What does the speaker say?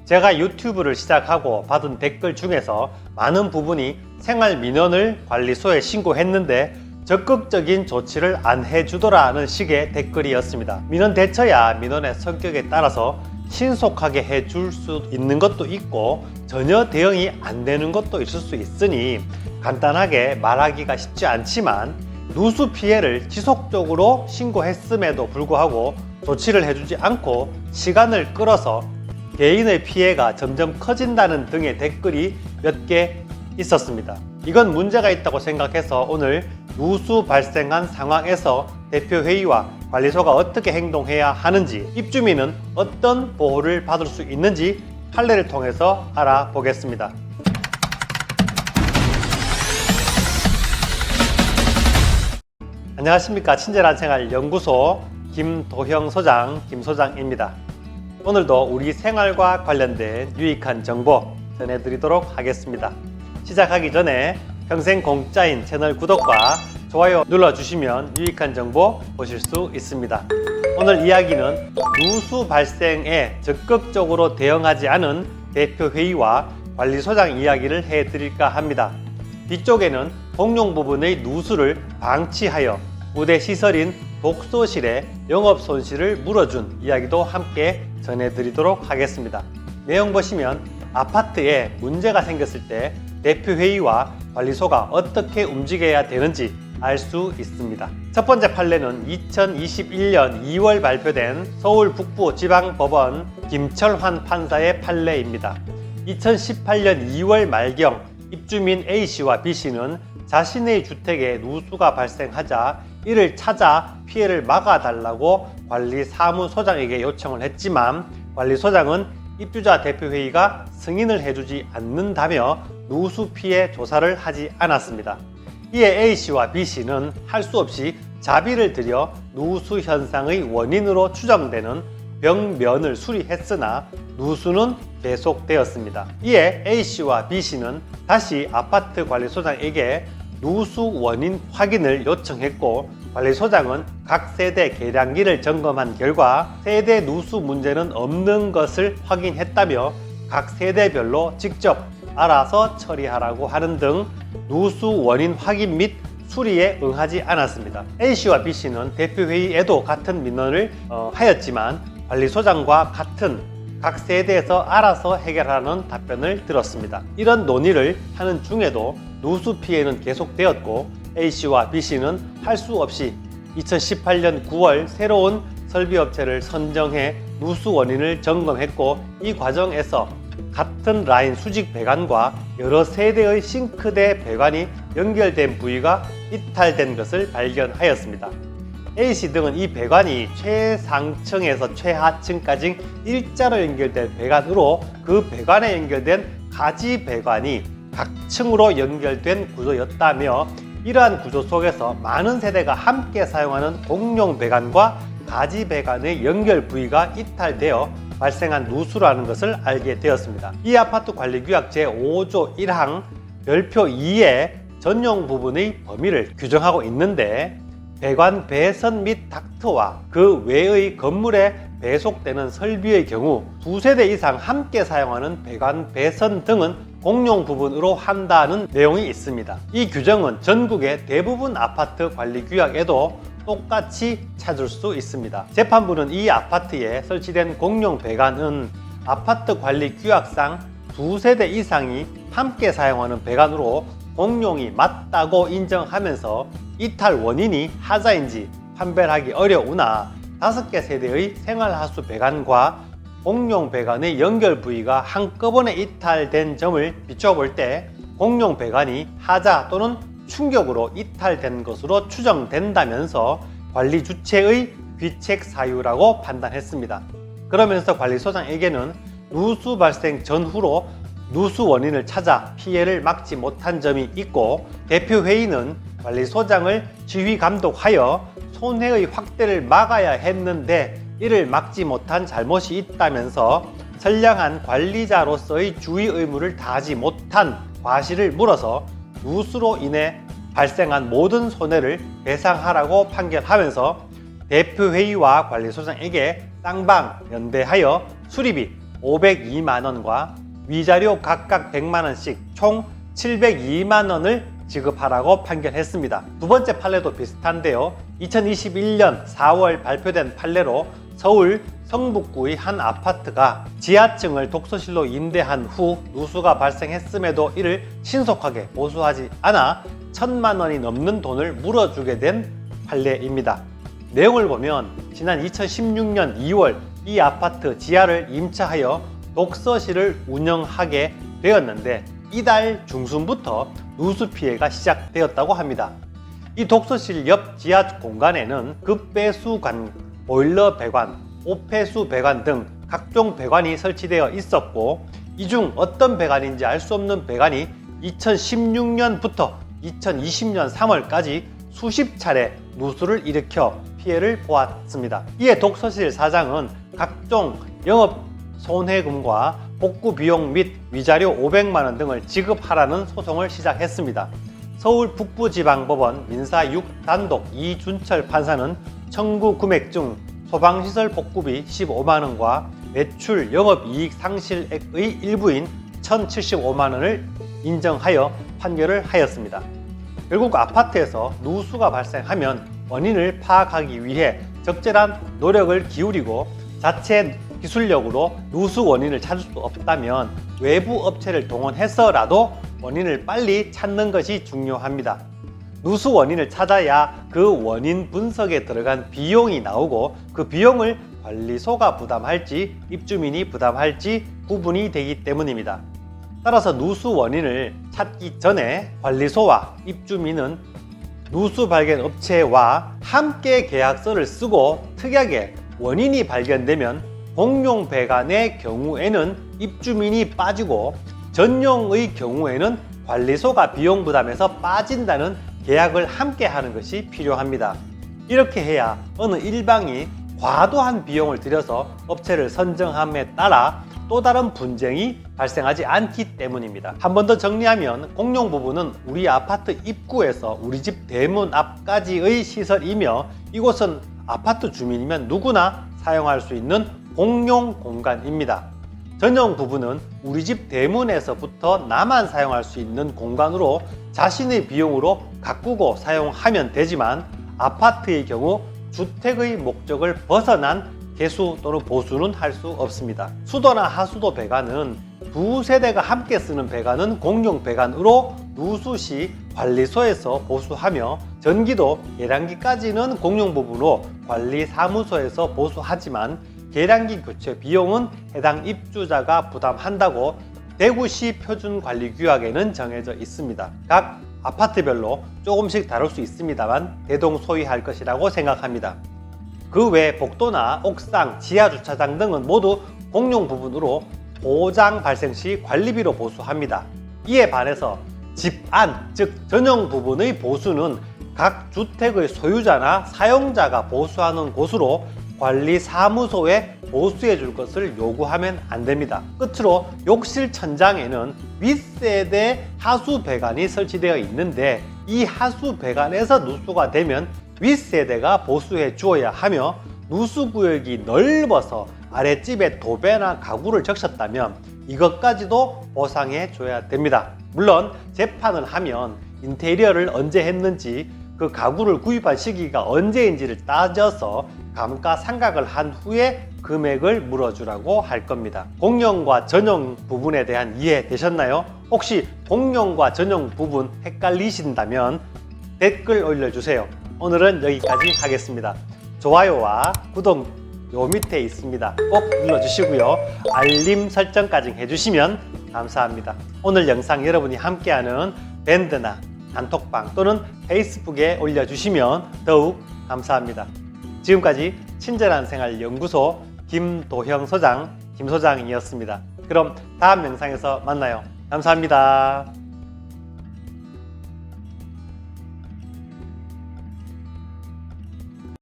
제가 유튜브를 시작하고 받은 댓글 중에서 많은 부분이 생활민원을 관리소에 신고했는데 적극적인 조치를 안 해주더라는 식의 댓글이었습니다. 민원 대처야 민원의 성격에 따라서 신속하게 해줄 수 있는 것도 있고 전혀 대응이 안 되는 것도 있을 수 있으니 간단하게 말하기가 쉽지 않지만 누수 피해를 지속적으로 신고했음에도 불구하고 조치를 해주지 않고 시간을 끌어서 개인의 피해가 점점 커진다는 등의 댓글이 몇 개 있었습니다. 이건 문제가 있다고 생각해서 오늘 누수 발생한 상황에서 대표회의와 관리소가 어떻게 행동해야 하는지, 입주민은 어떤 보호를 받을 수 있는지 판례를 통해서 알아보겠습니다. 안녕하십니까. 친절한 생활 연구소 김도형 소장, 김 소장입니다. 오늘도 우리 생활과 관련된 유익한 정보 전해드리도록 하겠습니다. 시작하기 전에 평생 공짜인 채널 구독과 좋아요 눌러주시면 유익한 정보 보실 수 있습니다. 오늘 이야기는 누수 발생에 적극적으로 대응하지 않은 대표회의와 관리소장 이야기를 해드릴까 합니다. 뒤쪽에는 공용 부분의 누수를 방치하여 우대 시설인 독서실의 영업 손실을 물어준 이야기도 함께 전해드리도록 하겠습니다. 내용 보시면 아파트에 문제가 생겼을 때 대표회의와 관리소가 어떻게 움직여야 되는지 알 수 있습니다. 첫 번째 판례는 2021년 2월 발표된 서울 북부지방법원 김철환 판사의 판례입니다. 2018년 2월 말경 입주민 A씨와 B씨는 자신의 주택에 누수가 발생하자 이를 찾아 피해를 막아달라고 관리사무소장에게 요청을 했지만 관리소장은 입주자 대표회의가 승인을 해주지 않는다며 누수 피해 조사를 하지 않았습니다. 이에 A씨와 B씨는 할 수 없이 자비를 들여 누수 현상의 원인으로 추정되는 벽면을 수리했으나 누수는 계속되었습니다. 이에 A씨와 B씨는 다시 아파트 관리소장에게 누수 원인 확인을 요청했고 관리소장은 각 세대 계량기를 점검한 결과 세대 누수 문제는 없는 것을 확인했다며 각 세대별로 직접 알아서 처리하라고 하는 등 누수 원인 확인 및 수리에 응하지 않았습니다. A씨와 B씨는 대표회의에도 같은 민원을 하였지만 관리소장과 같은 각 세대에서 알아서 해결하는 답변을 들었습니다. 이런 논의를 하는 중에도 누수 피해는 계속되었고 A씨와 B씨는 할 수 없이 2018년 9월 새로운 설비업체를 선정해 누수 원인을 점검했고 이 과정에서 같은 라인 수직 배관과 여러 세대의 싱크대 배관이 연결된 부위가 이탈된 것을 발견하였습니다. A씨 등은 이 배관이 최상층에서 최하층까지 일자로 연결된 배관으로 그 배관에 연결된 가지 배관이 각 층으로 연결된 구조였다며 이러한 구조 속에서 많은 세대가 함께 사용하는 공용 배관과 가지 배관의 연결 부위가 이탈되어 발생한 누수라는 것을 알게 되었습니다. 이 아파트 관리규약 제5조 1항 별표 2의 전용 부분의 범위를 규정하고 있는데 배관 배선 및 닥트와 그 외의 건물에 배속되는 설비의 경우 두세 대 이상 함께 사용하는 배관 배선 등은 공용 부분으로 한다는 내용이 있습니다. 이 규정은 전국의 대부분 아파트 관리규약에도 똑같이 찾을 수 있습니다. 재판부는 이 아파트에 설치된 공용 배관은 아파트 관리 규약상 두세 대 이상이 함께 사용하는 배관으로 공용이 맞다고 인정하면서 이탈 원인이 하자인지 판별하기 어려우나 5개 세대의 생활하수 배관과 공용 배관의 연결 부위가 한꺼번에 이탈된 점을 비춰볼 때 공용 배관이 하자 또는 충격으로 이탈된 것으로 추정된다면서 관리 주체의 귀책 사유라고 판단했습니다. 그러면서 관리소장에게는 누수 발생 전후로 누수 원인을 찾아 피해를 막지 못한 점이 있고 대표회의는 관리소장을 지휘 감독하여 손해의 확대를 막아야 했는데 이를 막지 못한 잘못이 있다면서 선량한 관리자로서의 주의 의무를 다하지 못한 과실을 물어서 누수로 인해 발생한 모든 손해를 배상하라고 판결하면서 대표회의와 관리소장에게 쌍방 연대하여 수리비 502만원과 위자료 각각 100만원씩 총 702만원을 지급하라고 판결했습니다. 두 번째 판례도 비슷한데요. 2021년 4월 발표된 판례로 서울 성북구의 한 아파트가 지하층을 독서실로 임대한 후 누수가 발생했음에도 이를 신속하게 보수하지 않아 1,000만원이 넘는 돈을 물어주게 된 판례입니다. 내용을 보면 지난 2016년 2월 이 아파트 지하를 임차하여 독서실을 운영하게 되었는데 이달 중순부터 누수 피해가 시작되었다고 합니다. 이 독서실 옆 지하 공간에는 급배수관, 보일러 배관, 오폐수 배관 등 각종 배관이 설치되어 있었고 이 중 어떤 배관인지 알 수 없는 배관이 2016년부터 2020년 3월까지 수십 차례 누수를 일으켜 피해를 보았습니다. 이에 독서실 사장은 각종 영업 손해금과 복구 비용 및 위자료 500만원 등을 지급하라는 소송을 시작했습니다. 서울 북부지방법원 민사 6단독 이준철 판사는 청구 금액 중 소방시설 복구비 15만원과 매출 영업이익 상실액의 일부인 1,075만원을 인정하여 판결을 하였습니다. 결국 아파트에서 누수가 발생하면 원인을 파악하기 위해 적절한 노력을 기울이고 자체 기술력으로 누수 원인을 찾을 수 없다면 외부 업체를 동원해서라도 원인을 빨리 찾는 것이 중요합니다. 누수 원인을 찾아야 그 원인 분석에 들어간 비용이 나오고 그 비용을 관리소가 부담할지 입주민이 부담할지 구분이 되기 때문입니다. 따라서 누수 원인을 찾기 전에 관리소와 입주민은 누수 발견 업체와 함께 계약서를 쓰고 특약에 원인이 발견되면 공용 배관의 경우에는 입주민이 빠지고 전용의 경우에는 관리소가 비용 부담에서 빠진다는 계약을 함께 하는 것이 필요합니다. 이렇게 해야 어느 일방이 과도한 비용을 들여서 업체를 선정함에 따라 또 다른 분쟁이 발생하지 않기 때문입니다. 한 번 더 정리하면 공용 부분은 우리 아파트 입구에서 우리 집 대문 앞까지의 시설이며 이곳은 아파트 주민이면 누구나 사용할 수 있는 공용 공간입니다. 전용 부분은 우리 집 대문에서부터 나만 사용할 수 있는 공간으로 자신의 비용으로 가꾸고 사용하면 되지만 아파트의 경우 주택의 목적을 벗어난 개수 또는 보수는 할 수 없습니다. 수도나 하수도 배관은 두 세대가 함께 쓰는 배관은 공용 배관으로 누수 시 관리소에서 보수하며 전기도 계량기까지는 공용 부분으로 관리사무소에서 보수하지만 계량기 교체 비용은 해당 입주자가 부담한다고 대구시 표준관리규약에는 정해져 있습니다. 각 아파트별로 조금씩 다를 수 있습니다만 대동소이할 것이라고 생각합니다. 그 외 복도나 옥상, 지하주차장 등은 모두 공용 부분으로 보장 발생 시 관리비로 보수합니다. 이에 반해서 집 안, 즉 전용 부분의 보수는 각 주택의 소유자나 사용자가 보수하는 곳으로 관리사무소에 보수해 줄 것을 요구하면 안 됩니다. 끝으로 욕실 천장에는 윗세대 하수 배관이 설치되어 있는데 이 하수 배관에서 누수가 되면 윗세대가 보수해 주어야 하며 누수구역이 넓어서 아랫집에 도배나 가구를 적셨다면 이것까지도 보상해 줘야 됩니다. 물론 재판을 하면 인테리어를 언제 했는지 그 가구를 구입한 시기가 언제인지를 따져서 감가상각을 한 후에 금액을 물어주라고 할 겁니다. 공용과 전용 부분에 대한 이해 되셨나요? 혹시 공용과 전용 부분 헷갈리신다면 댓글 올려주세요. 오늘은 여기까지 하겠습니다. 좋아요와 구독 요 밑에 있습니다. 꼭 눌러주시고요. 알림 설정까지 해주시면 감사합니다. 오늘 영상 여러분이 함께하는 밴드나 단톡방 또는 페이스북에 올려주시면 더욱 감사합니다. 지금까지 친절한 생활 연구소 김도형 소장, 김 소장이었습니다. 그럼 다음 영상에서 만나요. 감사합니다.